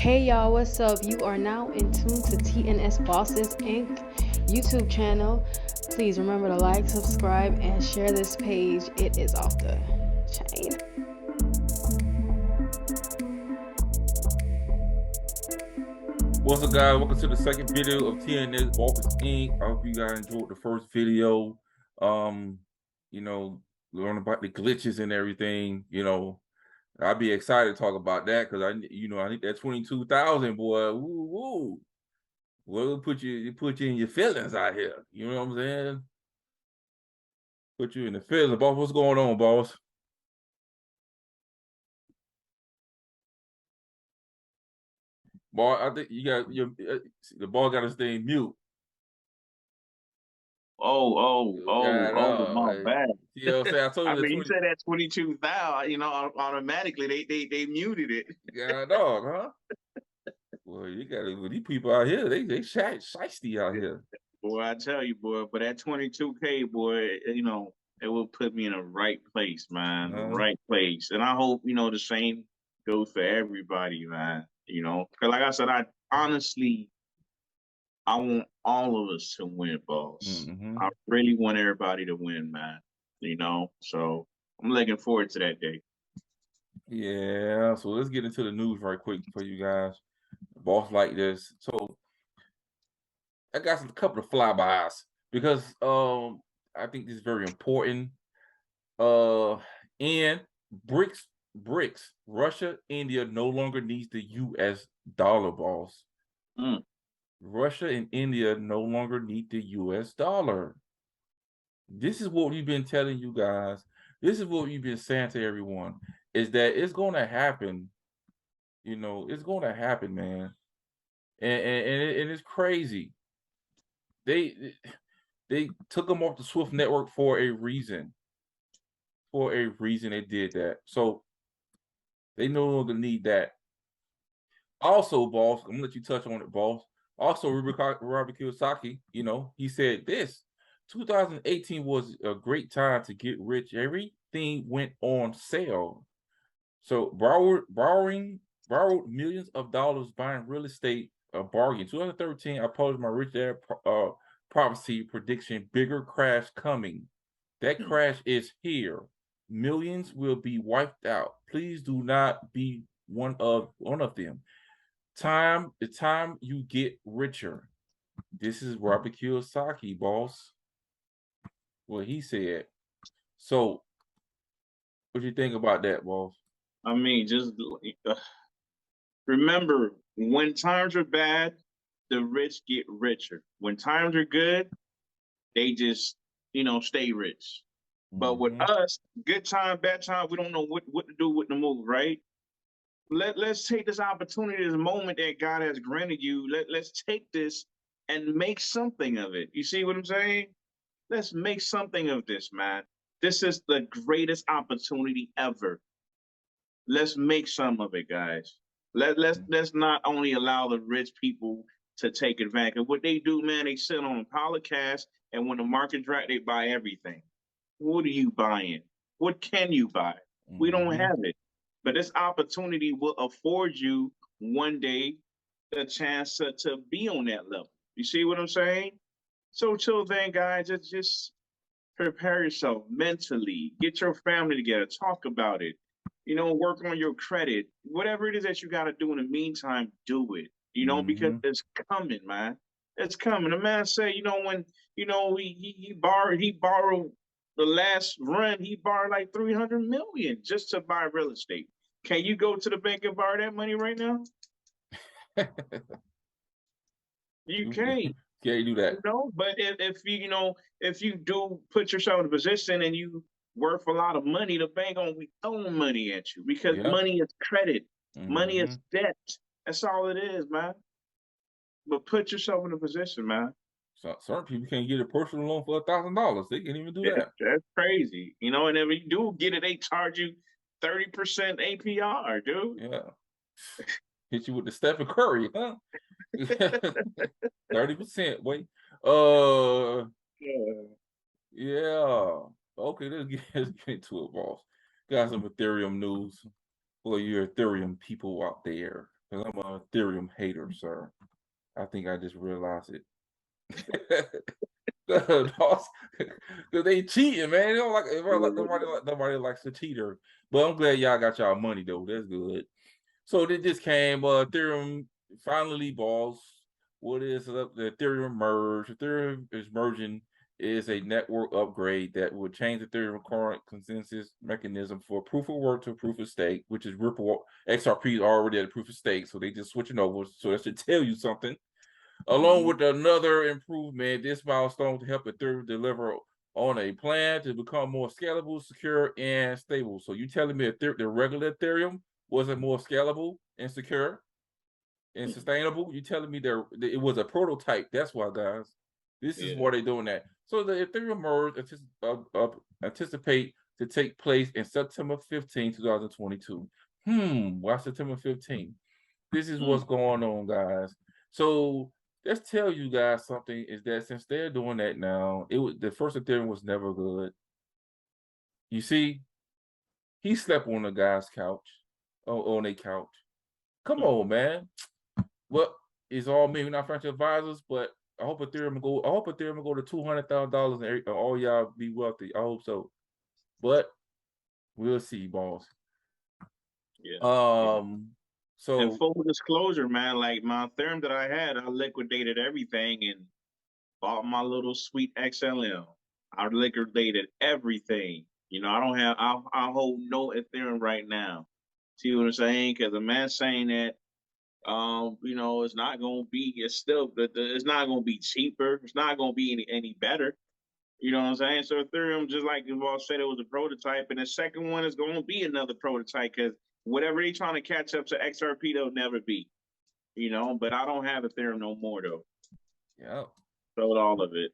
Hey y'all, what's up? You are now in tune to TNS Bosses Inc. YouTube channel. Please remember to like, subscribe, and share this page. It is off the chain. What's up, guys? Welcome to the second video of TNS Bosses Inc. I hope you guys enjoyed the first video. Um, learn about the glitches and everything. I'd be excited to talk about that because I think that 22,000, boy. Woo woo. Well, put you in your feelings out here. You know what I'm saying? Put you in the feelings, boss. What's going on, boss? Boy, I think you got the ball got to stay mute. Yeah, My no. bad. You know what I'm saying? I told I you that mean, you 20. said that 22,000, automatically they muted it. Yeah, dog, huh? Well, you got these people out here. They shiesty out here. Boy, I tell you, boy, but that 22K, boy, it will put me in the right place, man, the right place. And I hope, the same goes for everybody, man. Because like I said, I want all of us to win, boss. I really want everybody to win, man. So I'm looking forward to that day. Yeah, so let's get into the news right quick for you guys. Boss like this. So I got a couple of flybys because I think this is very important. And BRICS, Russia, India no longer needs the US dollar, boss. Russia and India no longer need the US dollar. This is what we've been telling you guys. This is what we've been saying to everyone, is that it's going to happen. It's going to happen, man. And it's crazy. They took them off the Swift network for a reason. For a reason they did that. So they no longer need that. Also, boss, I'm gonna let you touch on it, boss. Also, Robert Kiyosaki, he said this: 2018 was a great time to get rich. Everything went on sale. So borrowed millions of dollars buying real estate, a bargain. 2013, I published my Rich Dad prophecy prediction: bigger crash coming. That crash is here. Millions will be wiped out. Please do not be one of them. The time you get richer. This is Robert Kiyosaki, boss. What he said. So, what do you think about that, boss? I mean, just remember, when times are bad, the rich get richer. When times are good, they just, stay rich. But with us, good time, bad time, we don't know what to do with the move, right? Let's take this opportunity, this moment that God has granted you. Let's take this and make something of it. You see what I'm saying? Let's make something of this, man. This is the greatest opportunity ever. Let's make some of it, guys. Let's not only allow the rich people to take advantage of what they do, man. They sit on a pile of cash, and when the market drop, they buy everything. What are you buying? What can you buy? We don't have it. But this opportunity will afford you one day the chance to be on that level. You see what I'm saying? So till then, guys, just prepare yourself mentally, get your family together, talk about it, work on your credit, whatever it is that you got to do in the meantime, do it, because it's coming, man. It's coming. The man said, when, he borrowed the last run, he borrowed like 300 million just to buy real estate. Can you go to the bank and borrow that money right now? You can't. Can't do that. But if you do put yourself in a position and you worth a lot of money, the bank gonna be throwing money at you because money is credit, money is debt. That's all it is, man. But put yourself in a position, man. So certain people can't get a personal loan for $1,000. They can't even do that. That's crazy, and if you do get it, they charge you 30% APR, dude. Yeah. Hit you with the Stephen Curry, huh? 30%. Wait. Yeah. Okay, let's get into it, boss. Got some Ethereum news for your Ethereum people out there. Because I'm an Ethereum hater, sir. I think I just realized it. Because they cheating, man. They don't nobody likes a cheater. But I'm glad y'all got y'all money though. That's good. So this came Ethereum finally, boss. What is up? The Ethereum merge. Ethereum is merging is a network upgrade that will change Ethereum current consensus mechanism for proof of work to proof of stake, which is Ripple. XRP is already at a proof of stake, so they just switching over. So that should tell you something. Along with another improvement, this milestone to help Ethereum deliver on a plan to become more scalable, secure, and stable. So you telling me the regular Ethereum wasn't more scalable and secure and sustainable? You telling me it was a prototype? That's why, guys. This is why they're doing that. So the Ethereum merge anticipate to take place in September 15, 2022. Why September 15? This is what's going on, guys. So let's tell you guys something is that since they're doing that now, the first Ethereum was never good. You see, he slept on a guy's couch, on a couch. Come on, man. Well, it's all me. We're not financial advisors, but I hope Ethereum will go to $200,000 and all y'all be wealthy. I hope so. But we'll see, boss. Yeah. So and full disclosure, man, like my Ethereum that I had, I liquidated everything and bought my little sweet XLM. I liquidated everything. You know, I hold no Ethereum right now. See what I'm saying? Because a man saying that, you know, it's not going to be, it's not going to be cheaper. It's not going to be any better. You know what I'm saying? So Ethereum, just like you all said, it was a prototype, and the second one is going to be another prototype because whatever they're trying to catch up to XRP, they'll never be. You know, but I don't have Ethereum no more though. Yeah. Sold all of it.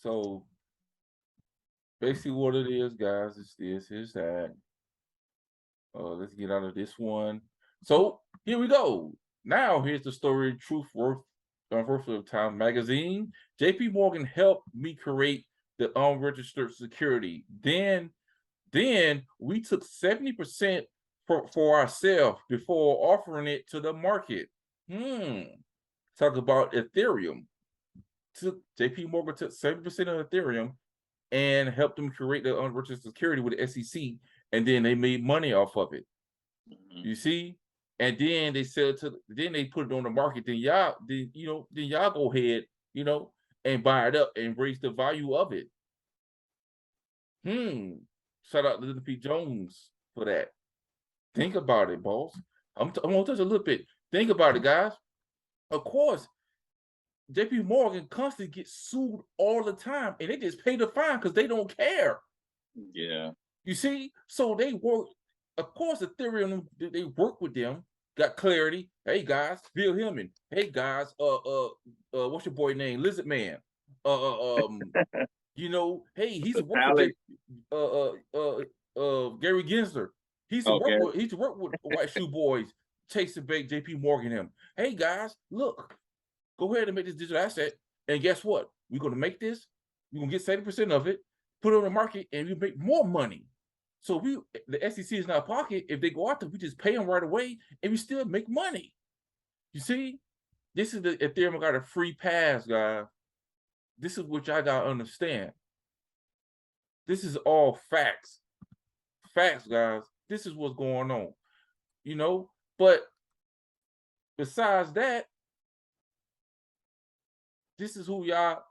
So basically, what it is, guys, is that. Let's get out of this one. So here we go. Now here's the story. Truth Worth of Time magazine. JP Morgan helped me create the unregistered security. Then we took 70% for ourselves before offering it to the market. Talk about Ethereum. JP Morgan took 70% of Ethereum and helped them create the unregistered security with the SEC, and then they made money off of it. You see, and then they sell then they put it on the market. Then y'all go ahead, and buy it up and raise the value of it. Shout out to Little P. Jones for that. Think about it, boss. I'm gonna touch a little bit. Think about it, guys. Of course, JP Morgan constantly gets sued all the time, and they just pay the fine because they don't care. Yeah. You see, so they work. Of course, Ethereum, they work with them, got clarity. Hey guys, Bill Hillman. Hey guys, what's your boy name? Lizard Man. Hey, he's a work with Gary Gensler. He's to work with White Shoe Boys, Chase and Bake, JP Morgan him. Hey guys, look, go ahead and make this digital asset. And guess what? We're gonna make this, we're gonna get 70% of it, put it on the market, and we make more money. So the SEC is not pocket. If they go out there, we just pay them right away, and we still make money. You see, this is the Ethereum got a free pass, guys. This is what y'all gotta understand. This is all facts. Facts, guys. This is what's going on. But besides that, this is who y'all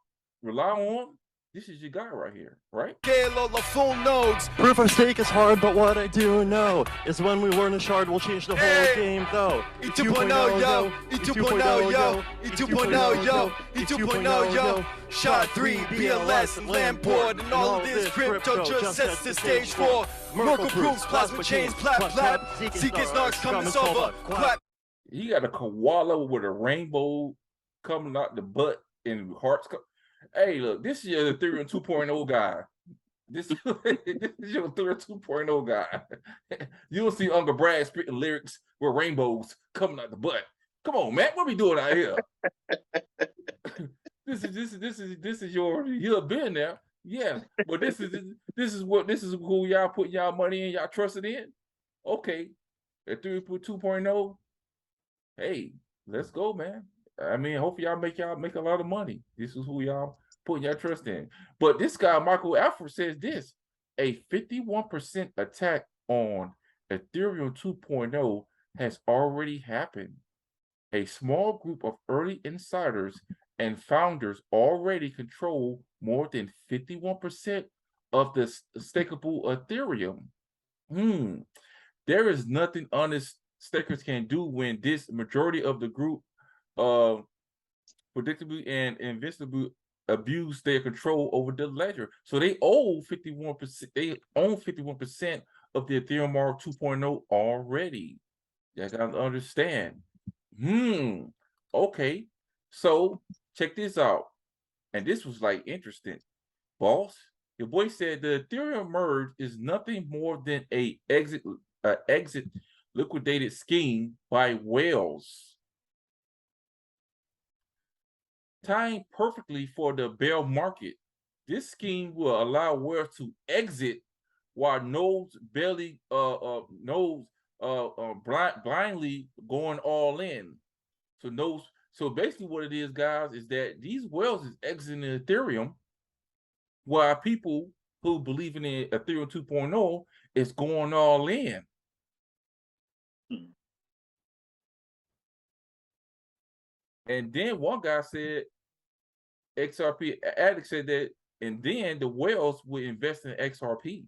rely on. This is your guy right here, right? Full nodes. Proof of stake is hard, but what I do know is when we learn a shard, we'll change the whole game, though. E2.0, yo. E2.0, yo. E2.0, yo. E2.0, yo. Shard 3, BLS, Lamport, and all of this crypto just sets the stage for Merkle proofs, plasma chains, plat. Seekers knocks coming over. He got a koala with a rainbow coming out the butt and hearts. Hey, look, this is your Ethereum 2.0 guy. This is your Ethereum 2.0 guy. You'll see Uncle Brad spitting lyrics with rainbows coming out the butt. Come on, man, what we doing out here? This is your been there. Yeah, but this is who y'all put y'all money in, y'all trusted in. Okay, Ethereum 2.0. hey, let's go, man. I mean, hopefully y'all make a lot of money. This is who y'all putting your trust in. But this guy, Michael Alfred, says this: a 51% attack on Ethereum 2.0 has already happened. A small group of early insiders and founders already control more than 51% of the stakeable Ethereum. There is nothing honest stakers can do when this majority of the group predictably and invisibly abuse their control over the ledger. So they own 51%, they own 51% of the Ethereum R 2.0 already. You gotta understand. Okay. So check this out. And this was like interesting. Boss, your boy said the Ethereum merge is nothing more than a exit liquidated scheme by whales, tying perfectly for the bear market. This scheme will allow whales to exit while nodes blindly going all in. So basically what it is, guys, is that these whales is exiting Ethereum while people who believe in Ethereum 2.0 is going all in. And then one guy said, XRP addict said that, and then the whales would invest in XRP.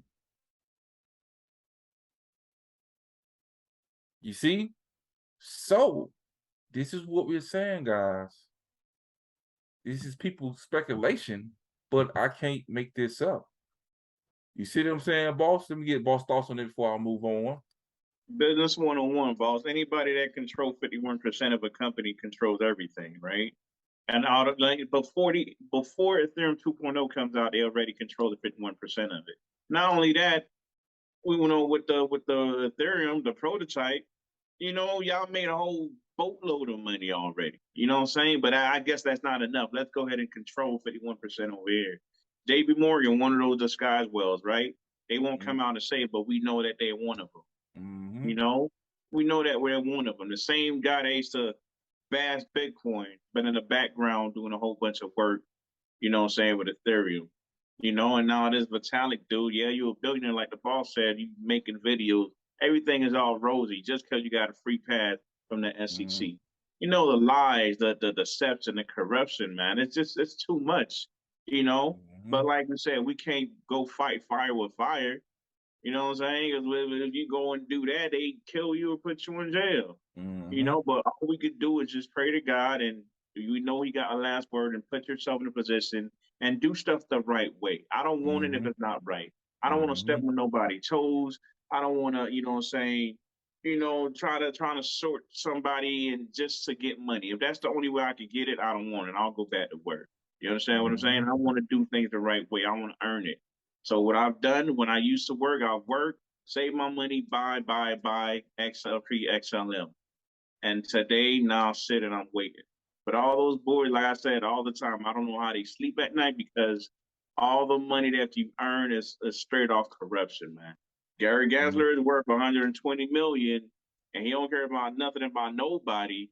You see? So this is what we're saying, guys. This is people's speculation, but I can't make this up. You see what I'm saying, boss? Let me get boss thoughts on it before I move on. Business 101, boss. Anybody that controls 51% of a company controls everything, right? And out of like before Ethereum 2.0 comes out, they already control the 51% of it. Not only that, we went on with the Ethereum, the prototype. You know, y'all made a whole boatload of money already. You know what I'm saying? But I guess that's not enough. Let's go ahead and control 51% over here. JP Morgan, one of those disguise wells, right? They won't come out and say it, but we know that they're one of them. You know, we know that we're one of them. The same guy that used to bash Bitcoin, but in the background doing a whole bunch of work, you know what I'm saying, with Ethereum. You know, and now this Vitalik dude, yeah, you're a billionaire, like the boss said, you making videos. Everything is all rosy just because you got a free pass from the SEC. You know, the lies, the deception, the corruption, man. It's too much, you know. But like we said, we can't go fight fire with fire. You know what I'm saying? Because if you go and do that, they kill you or put you in jail. You know, but all we could do is just pray to God, and you know He got a last word, and put yourself in a position and do stuff the right way. I don't want it if it's not right. I don't want to step on nobody's toes. I don't want to, you know what I'm saying, you know, trying to sort somebody and just to get money. If that's the only way I could get it, I don't want it. I'll go back to work. You understand what I'm saying? I want to do things the right way. I want to earn it. So what I've done when I used to work, I've worked, save my money, buy XRP, XLM. And today, now I'm sitting, I'm waiting. But all those boys, like I said, all the time, I don't know how they sleep at night because all the money that you earn is straight off corruption, man. Gary Gensler is worth 120 million, and he don't care about nothing about nobody,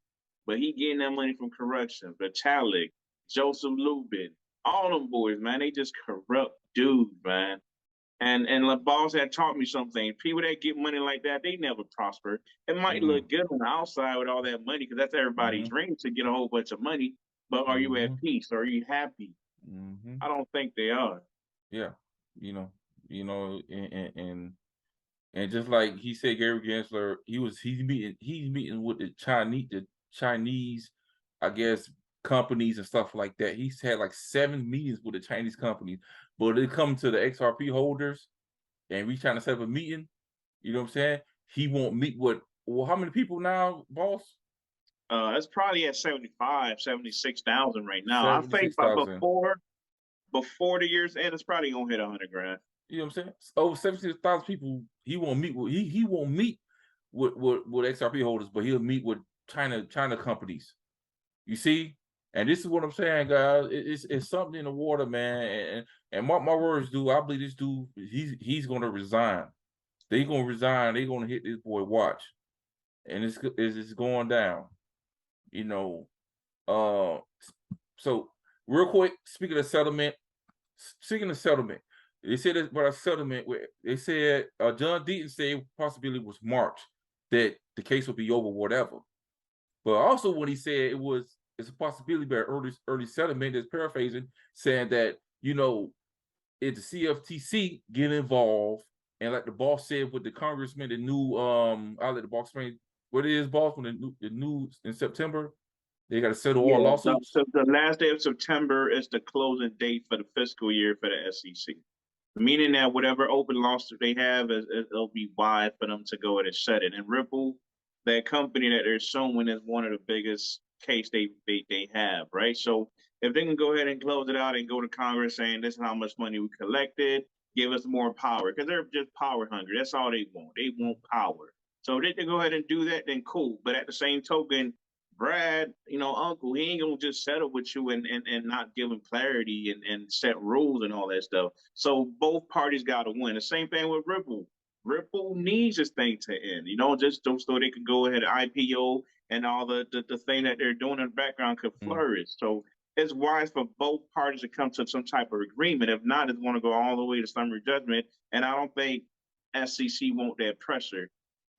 but he getting that money from corruption. Vitalik, Joseph Lubin, all them boys, man, they just corrupt dudes, man. And the boss had taught me something. People that get money like that, they never prosper. It might look good on the outside with all that money, because that's everybody's dream, to get a whole bunch of money. But are you at peace? Are you happy? I don't think they are. Yeah, you know, and just like he said, Gary Gensler, he's meeting with the Chinese, I guess, companies and stuff like that. He's had like 7 meetings with the Chinese companies, but they come to the XRP holders and we trying to set up a meeting. You know what I'm saying? He won't meet with, well, how many people now, boss? It's probably at 76,000 right now. I think before the year's end, it's probably gonna hit 100 grand. You know what I'm saying? Over 76,000 people. He won't meet with. He won't meet with XRP holders, but he'll meet with China companies. You see? And this is what I'm saying, guys. It's something in the water, man. And my words, dude. I believe this dude. He's gonna resign. They're gonna resign. They're gonna hit this boy watch, and it's going down. You know, so real quick, speaking of settlement, they said about a settlement where they said John Deaton said possibility was March that the case would be over, whatever. But also when he said it's a possibility by early settlement, is paraphrasing, saying that, you know, if the CFTC get involved, and like the boss said with the congressman, the new I'll let the boss explain what it is, boss, when the new in September, they got to settle all lawsuits. So the last day of September is the closing date for the fiscal year for the SEC. Meaning that whatever open lawsuit they have, it'll be wide for them to go ahead and set it. And Ripple, that company that they're suing, is one of the biggest case they have, right? So if they can go ahead and close it out and go to Congress saying this is how much money we collected, give us more power, because they're just power hungry. That's all they want. They want power. So if they can go ahead and do that, then cool. But at the same token, Brad, you know, uncle, he ain't gonna just settle with you and not give him clarity and set rules and all that stuff. So both parties gotta win. The same thing with Ripple. Ripple needs this thing to end, you know, just so they can go ahead and IPO and all the thing that they're doing in the background could flourish. So it's wise for both parties to come to some type of agreement. If not, it's gonna go all the way to summary judgment. And I don't think SEC want that pressure.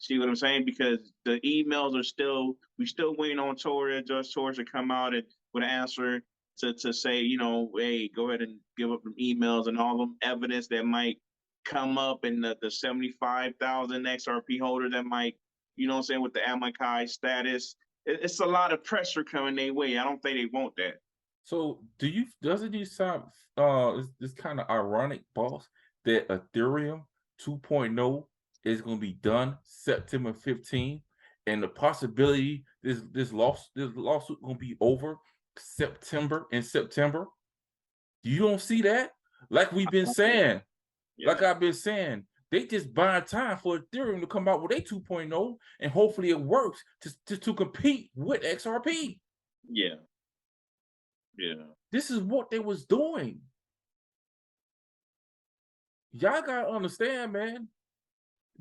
See what I'm saying? Because the emails are we still waiting on Judge Torres to come out and with an answer to say, you know, hey, go ahead and give up them emails and all them evidence that might come up, and the 75,000 XRP holders that might, you know what I'm saying, with the Amakai status. It's a lot of pressure coming their way. I don't think they want that. So doesn't you sound it's kind of ironic, boss, that Ethereum 2.0 is going to be done September 15th, and the possibility this lawsuit going to be over in September. You don't see that? Like we've been saying, like I've been saying, they just buying time for Ethereum to come out with a 2.0, and hopefully it works to compete with XRP. Yeah. This is what they was doing. Y'all gotta understand, man.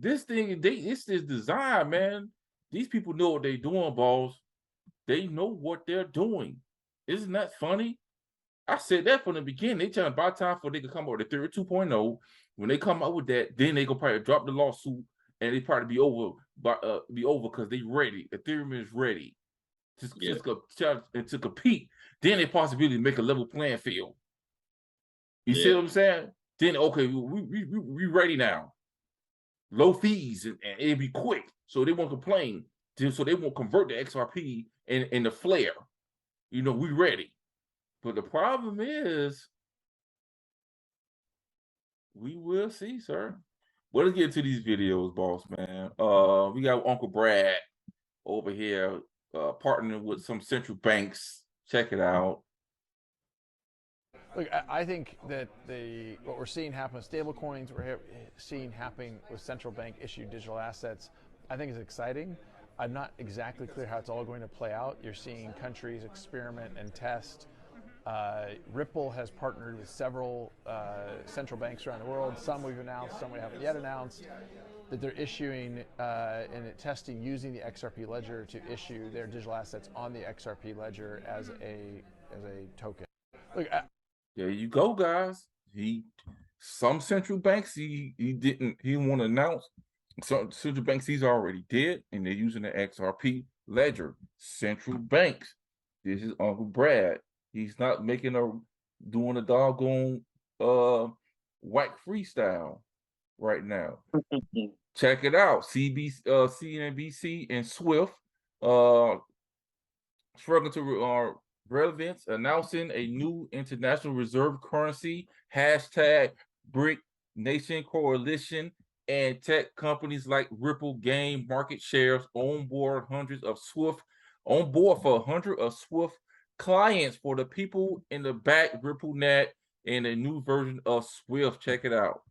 This thing, this is designed, man. These people know what they're doing, boss. They know what they're doing. Isn't that funny? I said that from the beginning. They trying to buy time for they could come out with the Ethereum 2.0. When they come out with that, then they gonna probably drop the lawsuit, and they probably be over because they ready. Ethereum is ready to compete. Then they possibly make a level playing field. You see what I'm saying? Then okay, we ready now. Low fees and it'll be quick, so they won't complain. So they won't convert the XRP and the flare. You know, we ready. But the problem is, we will see, sir. Well, let's get into these videos, boss man. We got Uncle Brad over here partnering with some central banks. Check it out. Look, I think that what we're seeing happen with stable coins, we're seeing happening with central bank issued digital assets, I think is exciting. I'm not exactly clear how it's all going to play out. You're seeing countries experiment and test. Ripple has partnered with several central banks around the world. Some we've announced, some we haven't yet announced, that they're issuing and testing using the XRP ledger to issue their digital assets on the XRP ledger as a token. Look, there you go, guys. Some central banks he didn't want to announce. Some central banks he's already did, and they're using the XRP ledger. Central banks. This is Uncle Brad. He's not doing a doggone whack freestyle right now. Check it out. CNBC and Swift struggling to relevance, announcing a new international reserve currency, #BRIC Nation Coalition, and tech companies like Ripple gain market shares on board for 100 of Swift clients for the people in the back, RippleNet, and a new version of Swift. Check it out.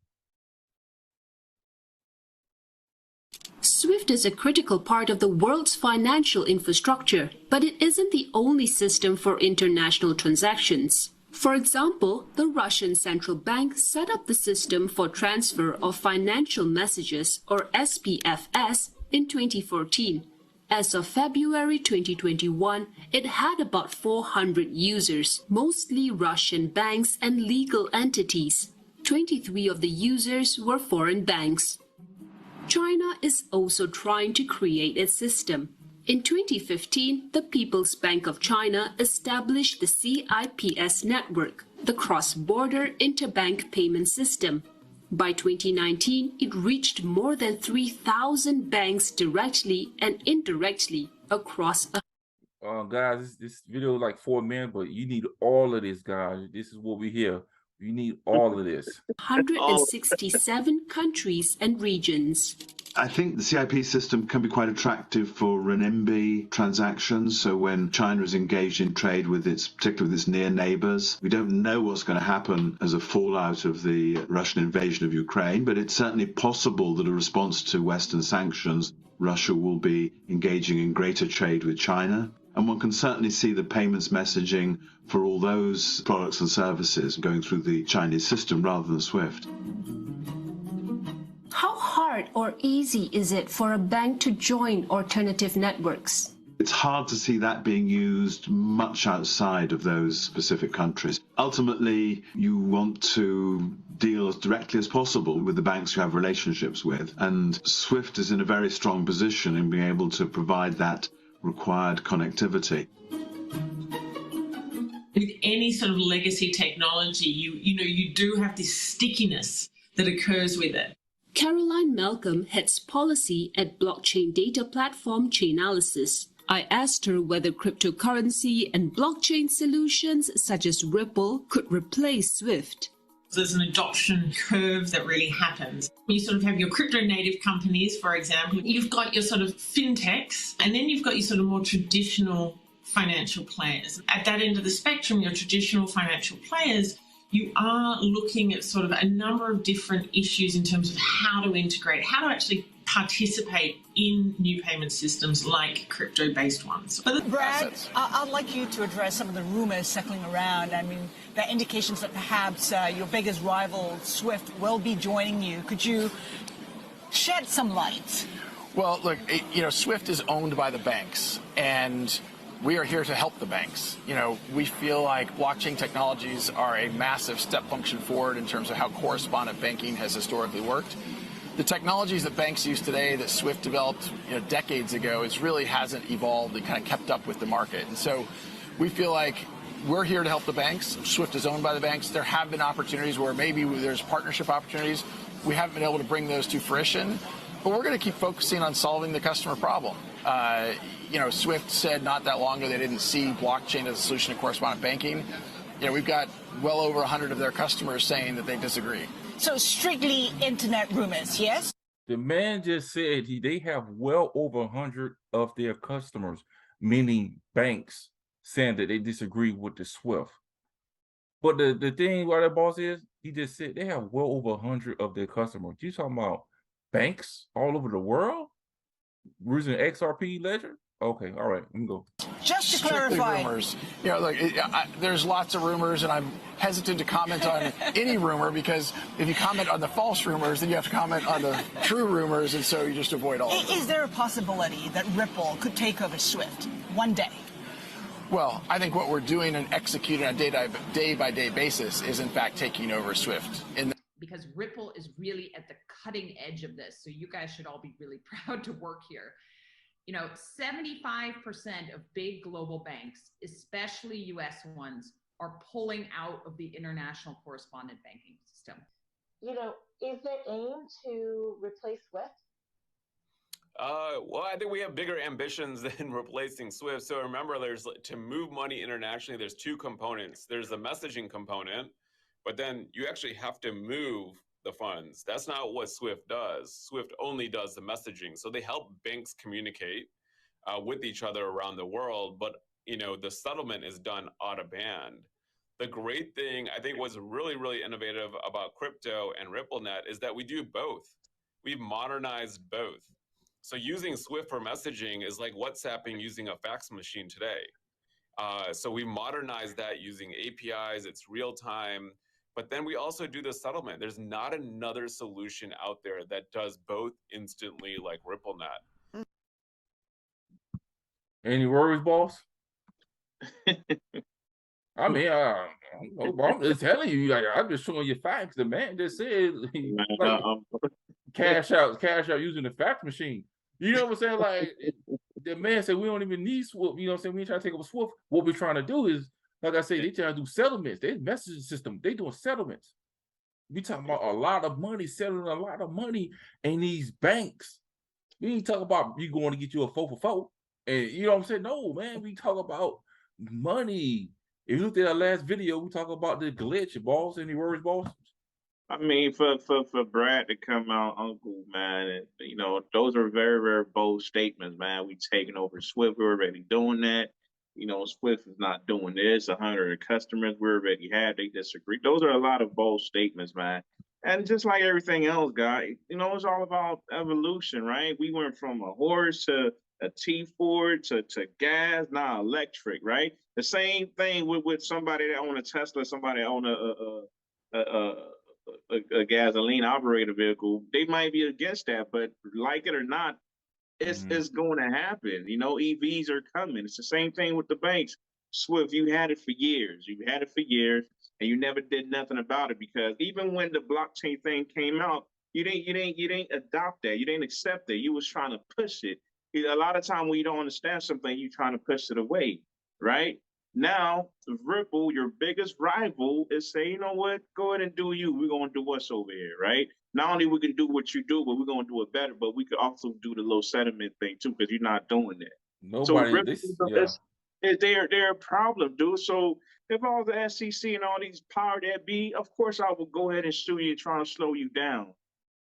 SWIFT is a critical part of the world's financial infrastructure, but it isn't the only system for international transactions. For example, the Russian central bank set up the system for transfer of financial messages, or SPFS, in 2014. As of February 2021, it had about 400 users, mostly Russian banks and legal entities. 23 of the users were foreign banks. China is also trying to create its system. In 2015, the People's Bank of China established the CIPS network, the cross-border interbank payment system. By 2019, it reached more than 3,000 banks directly and indirectly across a guys, this video is like 4 minutes, but you need all of this, guys. This is what we hear. You need all of this. 167 countries and regions. I think the CIP system can be quite attractive for renminbi transactions. So when China is engaged in trade with particularly with its near neighbors, we don't know what's going to happen as a fallout of the Russian invasion of Ukraine, but it's certainly possible that a response to Western sanctions, Russia will be engaging in greater trade with China. And one can certainly see the payments messaging for all those products and services going through the Chinese system rather than SWIFT. How hard or easy is it for a bank to join alternative networks? It's hard to see that being used much outside of those specific countries. Ultimately, you want to deal as directly as possible with the banks you have relationships with, and SWIFT is in a very strong position in being able to provide that required connectivity. With any sort of legacy technology, you do have this stickiness that occurs with it. Caroline Malcolm heads policy at blockchain data platform Chainalysis. I asked her whether cryptocurrency and blockchain solutions such as Ripple could replace SWIFT. There's an adoption curve that really happens. You sort of have your crypto native companies, for example. You've got your sort of fintechs, and then you've got your sort of more traditional financial players. At that end of the spectrum, your traditional financial players, you are looking at sort of a number of different issues in terms of how to integrate, how to actually participate in new payment systems like crypto-based ones. Brad, I'd like you to address some of the rumors circling around. I mean, there are indications that perhaps your biggest rival, SWIFT, will be joining you. Could you shed some light? Well, look, SWIFT is owned by the banks, and we are here to help the banks. We feel like blockchain technologies are a massive step function forward in terms of how correspondent banking has historically worked. The technologies that banks use today that SWIFT developed decades ago, it really hasn't evolved and kind of kept up with the market. And so we feel like we're here to help the banks. SWIFT is owned by the banks. There have been opportunities where maybe there's partnership opportunities. We haven't been able to bring those to fruition, but we're going to keep focusing on solving the customer problem. SWIFT said not that long ago they didn't see blockchain as a solution to correspondent banking. We've got well over 100 of their customers saying that they disagree. So strictly internet rumors, yes? The man just said they have well over 100 of their customers, meaning banks, saying that they disagree with the SWIFT. But the thing about that boss is, he just said they have well over 100 of their customers. You talking about banks all over the world using XRP ledger? Okay, all right, let me go. Just to clarify, rumors. There's lots of rumors, and I'm hesitant to comment on any rumor because if you comment on the false rumors, then you have to comment on the true rumors, and so you just avoid all of them. Is there a possibility that Ripple could take over SWIFT one day? Well, I think what we're doing and executing on a day-by-day basis is, in fact, taking over SWIFT. Because Ripple is really at the cutting edge of this, so you guys should all be really proud to work here. 75% of big global banks, especially US ones, are pulling out of the international correspondent banking system. Is there aim to replace SWIFT? Well, I think we have bigger ambitions than replacing SWIFT. So remember, to move money internationally, there's two components. There's the messaging component, but then you actually have to move the funds. That's not what SWIFT does. SWIFT only does the messaging. So they help banks communicate with each other around the world, but the settlement is done out of band. The great thing, I think, what's really, really innovative about crypto and RippleNet is that we do both. We've modernized both. So using SWIFT for messaging is like WhatsApping using a fax machine today. So we modernized that using APIs. It's real time. But then we also do the settlement. There's not another solution out there that does both instantly like RippleNet. Any worries, boss? I mean, I'm just telling you, like, I'm just showing you facts. The man just said, like, cash out using the fax machine. You know what I'm saying? Like, the man said we don't even need SWIFT. You know what I'm saying? We ain't trying to take over SWIFT. What we're trying to do is, like I say, they trying to do settlements. They messaging system. They doing settlements. We talking about a lot of money, settling a lot of money in these banks. We ain't talking about you going to get you a 4 for 4. And you know what I'm saying? No, man, we talk about money. If you looked at our last video, we talk about the glitch, boss. Any worries, boss? I mean, for Brad to come out, Uncle, man, and, you know, those are very, very bold statements, man. We taking over Swift. We're already doing that. You know, Swift is not doing this. 100 customers we already had. They disagree. Those are a lot of bold statements, man. And just like everything else, guy, you know, it's all about evolution, right? We went from a horse to a T4 to gas, now electric, right? The same thing with somebody that own a Tesla, somebody that own a gasoline operated vehicle. They might be against that, but like it or not, it's going to happen. You know, EVs are coming. It's the same thing with the banks. Swift, you had it for years. You had it for years, and you never did nothing about it because even when the blockchain thing came out, you didn't adopt that. You didn't accept it. You was trying to push it. A lot of time when you don't understand something, you trying to push it away, right? Now, Ripple, your biggest rival, is saying, you know what? Go ahead and do you. We're going to do us over here, right? Not only we can do what you do, but we're going to do it better, but we could also do the little settlement thing too, because you're not doing that. Nobody, so Ripple, they're a problem, dude. So if all the SEC and all these power that be, of course I will go ahead and sue you and try to slow you down.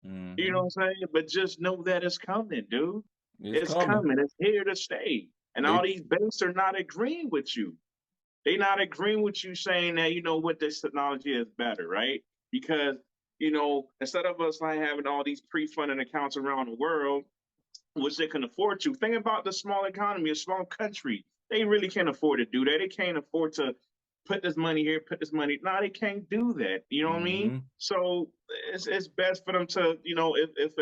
You know what I'm saying? But just know that it's coming, dude. It's coming. It's here to stay. And all these banks are not agreeing with you. They're not agreeing with you saying that, you know what, this technology is better, right? Because, you know, instead of us like having all these pre-funded accounts around the world, which they can afford to, think about the small economy, a small country. They really can't afford to do that. They can't afford to put this money here, put this money. No, they can't do that. You know what I mean? So it's best for them to, you know, if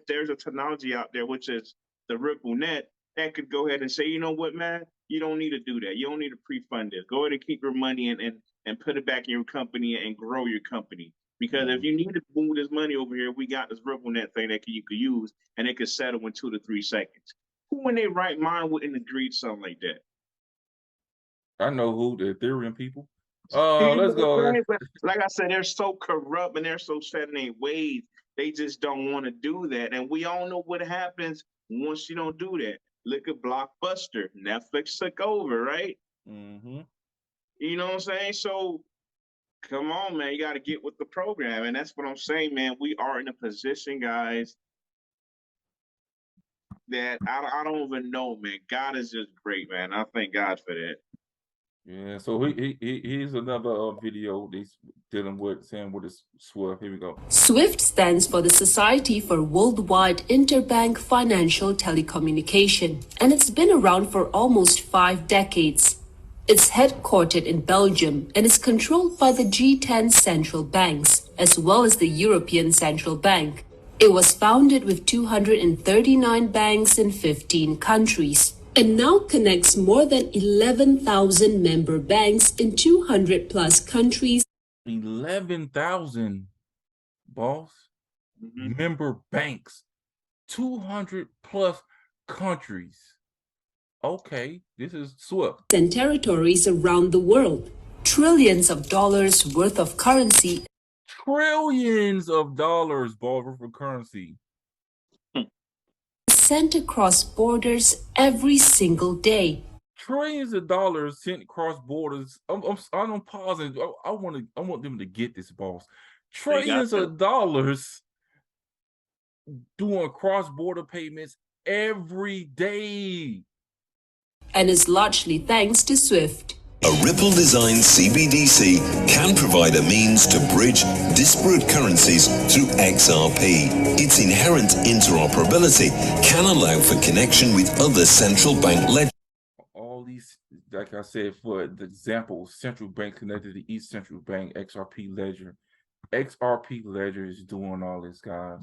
there's a technology out there, which is the Ripple Net, that could go ahead and say, you know what, man, you don't need to do that. You don't need to pre-fund this. Go ahead and keep your money and put it back in your company and grow your company. Because if you need to move this money over here, we got this Ripple Net thing that you could use, and it could settle in 2 to 3 seconds. Who in their right mind wouldn't agree to something like that? I know who, the Ethereum people. Let's go. But like I said, they're so corrupt and they're so set in their ways. They just don't want to do that. And we all know what happens once you don't do that. Look at Blockbuster. Netflix took over, right? You know what I'm saying? So come on, man. You got to get with the program. And that's what I'm saying, man. We are in a position, guys, that I don't even know, man. God is just great, man. I thank God for that. Yeah, so here's another video he's dealing with, saying what is SWIFT. Here we go. SWIFT stands for the Society for Worldwide Interbank Financial Telecommunication, and it's been around for almost 5 decades. It's headquartered in Belgium and is controlled by the G10 central banks, as well as the European Central Bank. It was founded with 239 banks in 15 countries, and now connects more than 11,000 member banks in 200 plus countries. 11,000, boss. Member banks, 200 plus countries. Okay, this is SWIFT. And territories around the world. Trillions of dollars worth of currency. Trillions of dollars, boss, worth of currency. Sent across borders every single day. Trillions of dollars sent across borders. I'm pausing. I want them to get this, boss. Trillions of dollars doing cross-border payments every day. And is largely thanks to SWIFT. A Ripple-designed CBDC can provide a means to bridge disparate currencies through XRP. Its inherent interoperability can allow for connection with other central bank ledgers. All these, like I said, for the example, central bank connected to each central bank, XRP ledger. XRP ledger is doing all this, guys.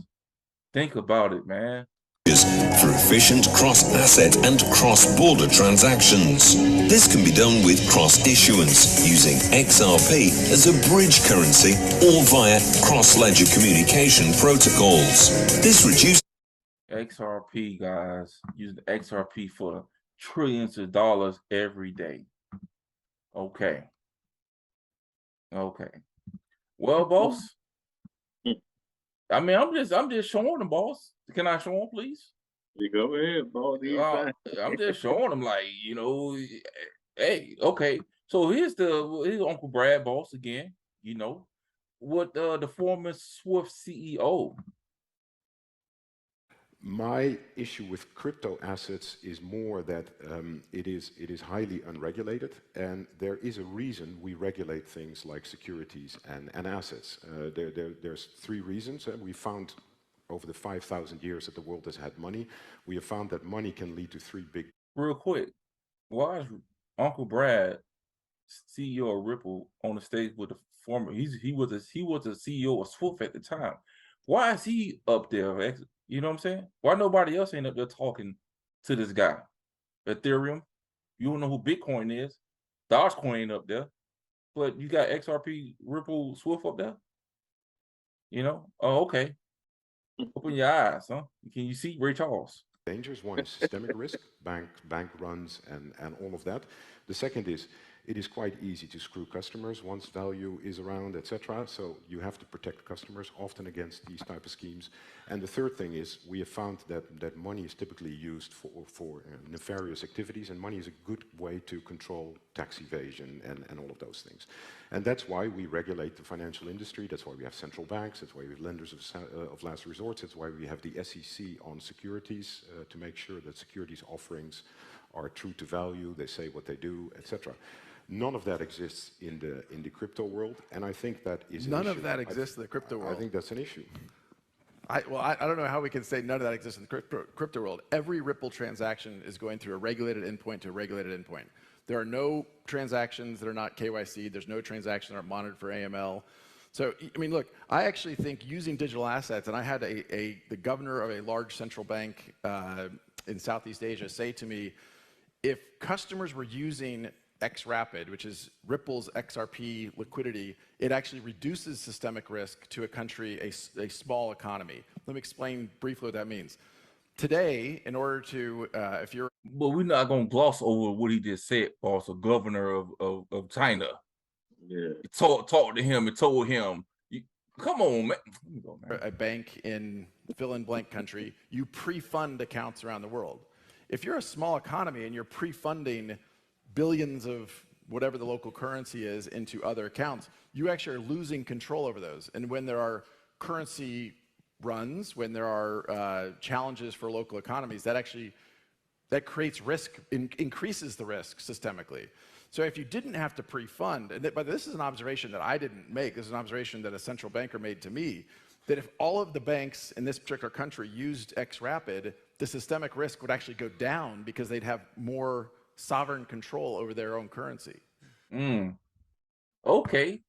Think about it, man. for efficient cross-asset and cross-border transactions. This can be done with cross-issuance using XRP as a bridge currency or via cross-ledger communication protocols. This reduces XRP, guys, using XRP for trillions of dollars every day. Okay. Well, boss. I mean, I'm just showing them, boss. Can I show them, please? You go ahead, boss. I'm just showing them, like, hey, okay. So here's Uncle Brad, boss, again. What the former Swift CEO. My issue with crypto assets is more that it is highly unregulated, and there is a reason we regulate things like securities and assets. There's three reasons. We found over the 5,000 years that the world has had money, we have found that money can lead to three big. Real quick, why is Uncle Brad, CEO of Ripple, on the stage with the former? He was a CEO of Swift at the time. Why is he up there? You know what I'm saying? Why nobody else ain't up there talking to this guy? Ethereum, you don't know who Bitcoin is. Dogecoin ain't up there, but you got XRP, Ripple, Swift up there. Oh, okay. Open your eyes, huh? Can you see Ray Charles? Dangers. One is systemic risk, bank runs, and all of that. The second is it is quite easy to screw customers once value is around, etc. So you have to protect customers often against these type of schemes. And the third thing is we have found that money is typically used for nefarious activities, and money is a good way to control tax evasion and all of those things. And that's why we regulate the financial industry. That's why we have central banks. That's why we have lenders of last resort. That's why we have the SEC on securities to make sure that securities offerings are true to value. They say what they do, etc. None of that exists in the crypto world, and I think that is none of that exists in the crypto world. I think that's an issue. I don't know how we can say none of that exists in the crypto world. Every Ripple transaction is going through a regulated endpoint to a regulated endpoint. There are no transactions that are not KYC. There's no transactions that are monitored for AML. So, I mean, look, I actually think using digital assets, and I had the governor of a large central bank in Southeast Asia say to me, if customers were using XRapid, which is Ripple's XRP liquidity, it actually reduces systemic risk to a country, a small economy. Let me explain briefly what that means. Today, in order to, if you're... But we're not going to gloss over what he just said, boss, a governor of China. Yeah. Talked to him and told him, come on, man. A bank in fill-in-blank country, you pre-fund accounts around the world. If you're a small economy and you're pre-funding billions of whatever the local currency is into other accounts, you actually are losing control over those. And when there are currency runs, when there are challenges for local economies, that creates risk, increases the risk systemically. So if you didn't have to pre-fund, but this is an observation that I didn't make, this is an observation that a central banker made to me, that if all of the banks in this particular country used XRapid, the systemic risk would actually go down because they'd have more sovereign control over their own currency. Okay.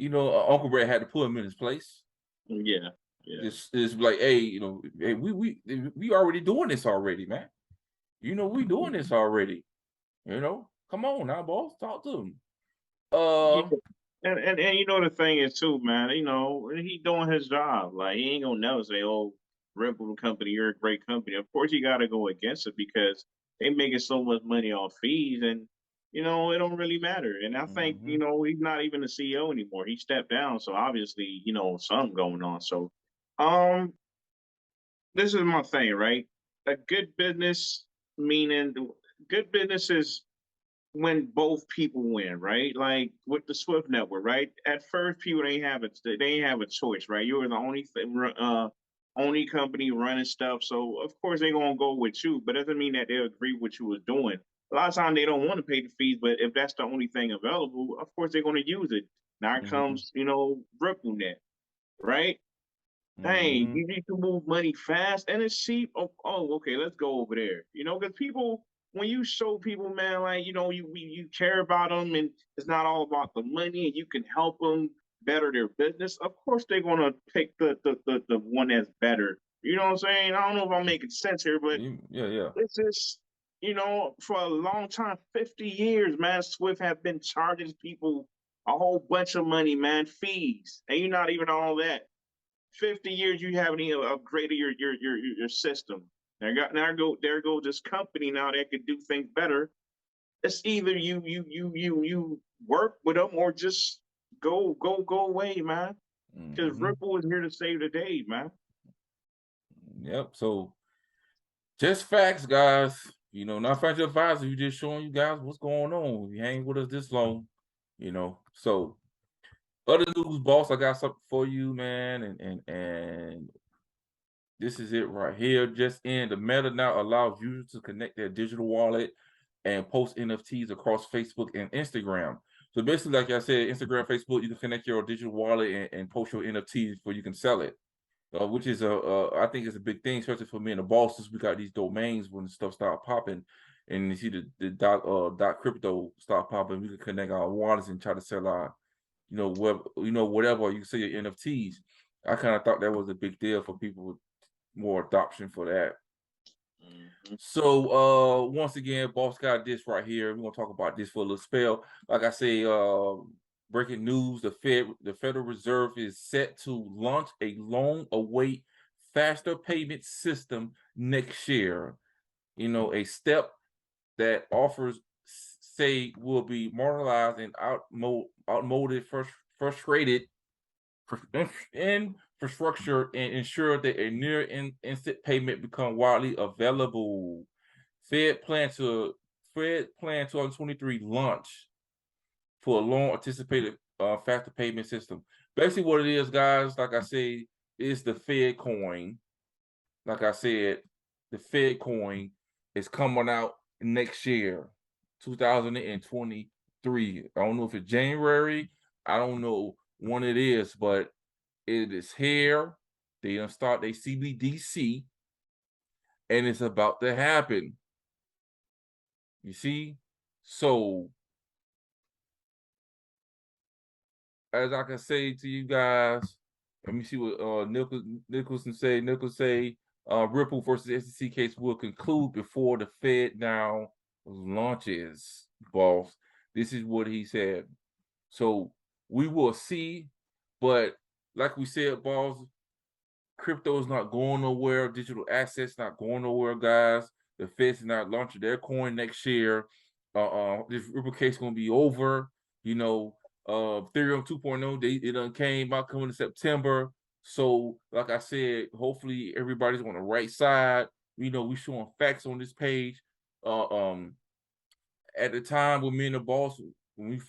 Uncle Brad had to put him in his place. Yeah. It's like, hey, hey, we already doing this already, man. We doing this already. Come on now, boss, talk to him. And the thing is too, man, he doing his job. Like, he ain't gonna never say, oh, Ripple company, you're a great company. Of course you gotta go against it because they making so much money off fees, and it don't really matter. And I think, he's not even the CEO anymore. He stepped down, so obviously, something going on. So this is my thing, right? A good business, meaning good business is when both people win, right? Like with the Swift network, right? At first, people they ain't have a choice, right? You were the only company running stuff, so of course they're gonna go with you. But it doesn't mean that they agree with what you was doing. A lot of times they don't want to pay the fees, but if that's the only thing available, of course they're gonna use it. Now comes RippleNet, right? Hey, you need to move money fast and it's cheap. Oh, okay, let's go over there. Because people, when you show people, man, like, you care about them and it's not all about the money and you can help them better their business, of course they're going to pick the one that's better You know what I'm saying? I don't know if I'm making sense here, but yeah. It's just, for a long time, 50 years, man, Swift have been charging people a whole bunch of money, man, fees, and you're not even on all that. 50 years, you haven't even upgraded your system. There go this company now that could do things better. It's either you work with them or just go away, man. Because Ripple is here to save the day, man. Yep. So just facts, guys. Not financial advisor. You just showing you guys what's going on. If you hang with us this long, So other news, boss, I got something for you, man, and this is it right here. Just in, the Meta now allows users to connect their digital wallet and post NFTs across Facebook and Instagram. So basically, like I said, Instagram, Facebook, you can connect your digital wallet and post your NFTs before you can sell it. Which is I think it's a big thing, especially for me and the bosses. We got these domains when stuff start popping, and you see the dot crypto start popping. We can connect our wallets and try to sell our, whatever you can sell your NFTs. I kind of thought that was a big deal for people, more adoption for that. So once again, boss got this right here. We're gonna talk about this for a little spell. Like I say, breaking news: the Federal Reserve is set to launch a long-awaited faster payment system next year. A step that offers say will be modernized and outmoded, frustrated infrastructure and ensure that a near instant payment become widely available. Fed plan 2023 launch for a long anticipated faster payment system. Basically what it is, guys, like I say, is the Fed coin. Like I said, the Fed coin is coming out next year, 2023. I don't know if it's January. I don't know when it is, but it is here. They gonna start their CBDC, and it's about to happen. You see? So, as I can say to you guys, let me see what Nicholson say. Ripple versus SEC case will conclude before the Fed now launches, boss. This is what he said. So we will see, but like we said, boss, crypto is not going nowhere. Digital assets not going nowhere, guys. The Fed's not launching their coin next year. This Ripple case gonna be over. Ethereum 2.0, it done came out coming in September. So, like I said, hopefully everybody's on the right side. We showing facts on this page. At the time when me and the boss, when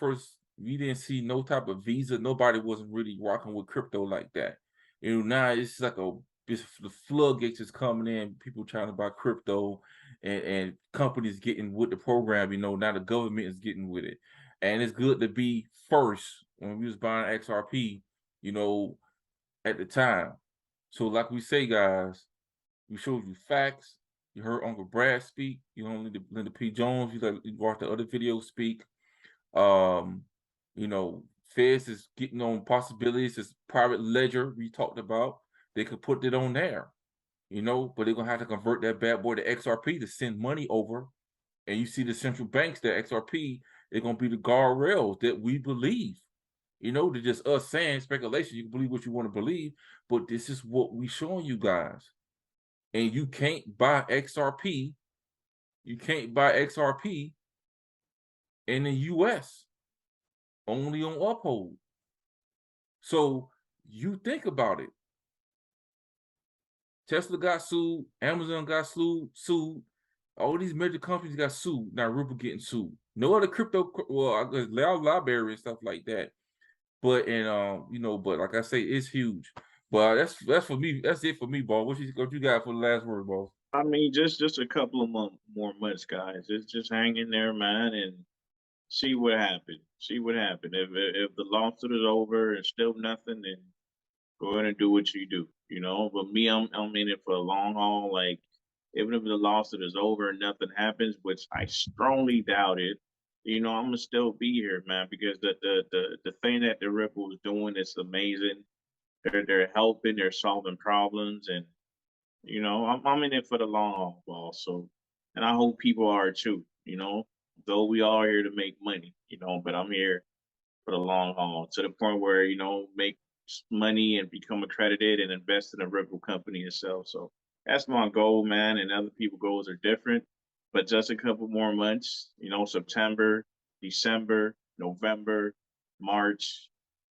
we didn't see no type of Visa. Nobody wasn't really rocking with crypto like that. Now it's like the floodgates is coming in. People trying to buy crypto, and companies getting with the program. Now the government is getting with it, and it's good to be first. When we was buying XRP, at the time. So like we say, guys, we showed you facts. You heard Uncle Brad speak. You know, Linda P. Jones. You watched the other videos speak. Feds is getting on possibilities. This private ledger we talked about. They could put it on there, but they're gonna have to convert that bad boy to XRP to send money over. And you see the central banks, the XRP, they're gonna be the guardrails that we believe. They're just us saying speculation. You can believe what you want to believe, but this is what we showing you guys. And you can't buy XRP. You can't buy XRP in the US. Only on Uphold. So you think about it. Tesla got sued. Amazon got sued. All these major companies got sued. Now Ripple getting sued. No other crypto, well, I guess library and stuff like that. But but like I say, it's huge. But that's for me. That's it for me, boss. What you got for the last word, boss? I mean, just a couple of more months, guys. It's just hang in there, man, and see what happens. See what happens. If the lawsuit is over and still nothing, then go ahead and do what you do. But me, I'm in it for a long haul. Like, even if the lawsuit is over and nothing happens, which I strongly doubt it, I'm gonna still be here, man, because the thing that the Ripple is doing is amazing. They're helping, they're solving problems, and You know, I'm in it for the long haul, boss. So, and I hope people are too. You know, though we all here to make money. You know, but I'm here for the long haul to the point where make money and become accredited and invest in a reputable company itself. So that's my goal, man. And other people's goals are different, but just a couple more months. September, December, November, March.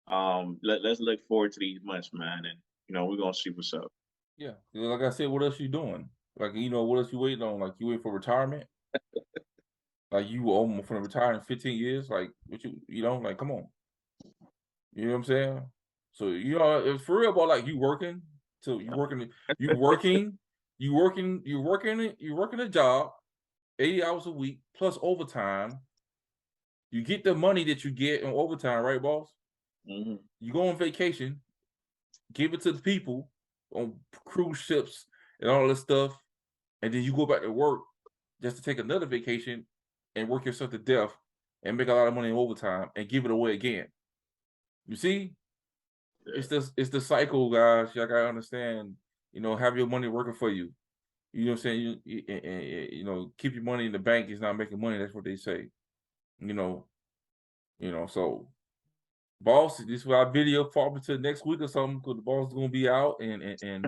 Let's look forward to these months, man, and we're gonna see what's up. Yeah, like I said, what else you doing? Like what else you waiting on? Like you waiting for retirement? Like you almost from retire in 15 years? Like what like come on. You know what I'm saying? So it's for real about like you working. So you working a job, 80 hours a week plus overtime. You get the money that you get in overtime, right, boss? Mm-hmm. You go on vacation, give it to the people on cruise ships and all this stuff, and then you go back to work just to take another vacation and work yourself to death and make a lot of money in overtime and give it away again. You see? Yeah. It's the cycle, guys. Y'all gotta understand, have your money working for you. You know what I'm saying? Keep your money in the bank is not making money. That's what they say. So boss, this is our video probably to next week or something because the boss is gonna be out and and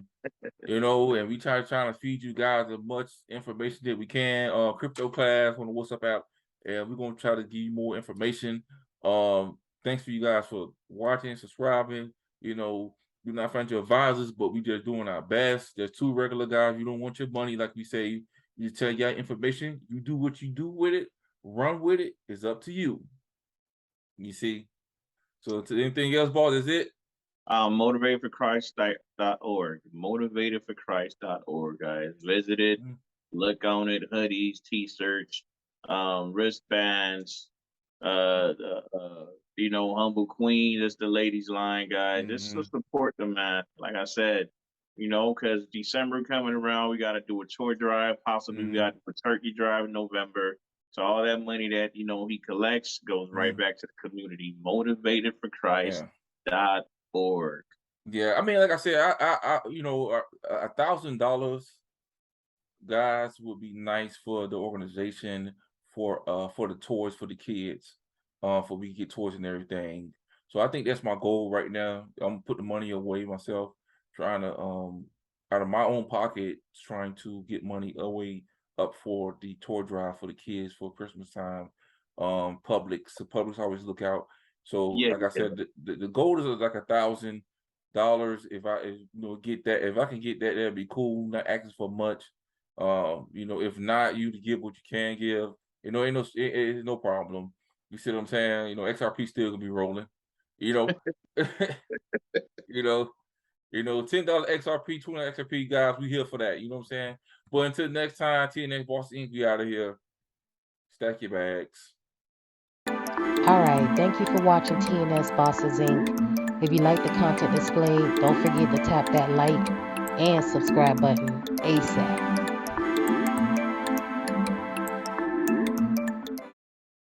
we trying to feed you guys as much information that we can. Crypto class on the WhatsApp app, and we're gonna try to give you more information. Thanks for you guys for watching, subscribing. We're not financial advisors, but we just doing our best. There's 2 regular guys. You don't want your money, like we say. You tell y'all information. You do what you do with it. Run with it. It's up to you. You see. So to anything else, boss, is it? Motivatedforchrist.org. Motivatedforchrist.org, guys. Visit it, look on it, hoodies, t-shirts, wristbands, Humble Queen, that's the ladies line, guys. Just to support them, man. Like I said, because December coming around, we got to do a toy drive. Possibly we got to do a turkey drive in November. So all that money that, he collects goes right back to the community. Motivatedforchrist.org. Yeah, I mean, like I said, $1,000, guys, would be nice for the organization for the toys for the kids, for we get toys and everything. So I think that's my goal right now. I'm gonna put the money away myself, trying to out of my own pocket, trying to get money away up for the toy drive for the kids for Christmas time. Publix always look out. So like I said, the goal is like $1,000. If I get that, if I can get that, that'd be cool. Not asking for much. If not, you to give what you can give. It's no problem. You see what I'm saying? XRP still gonna be rolling. $10 XRP, $20 XRP, guys. We here for that. You know what I'm saying? But until next time, TNS Boss Inc. We out of here. Stack your bags. All right. Thank you for watching TNS Bosses Inc. If you like the content displayed, don't forget to tap that like and subscribe button ASAP.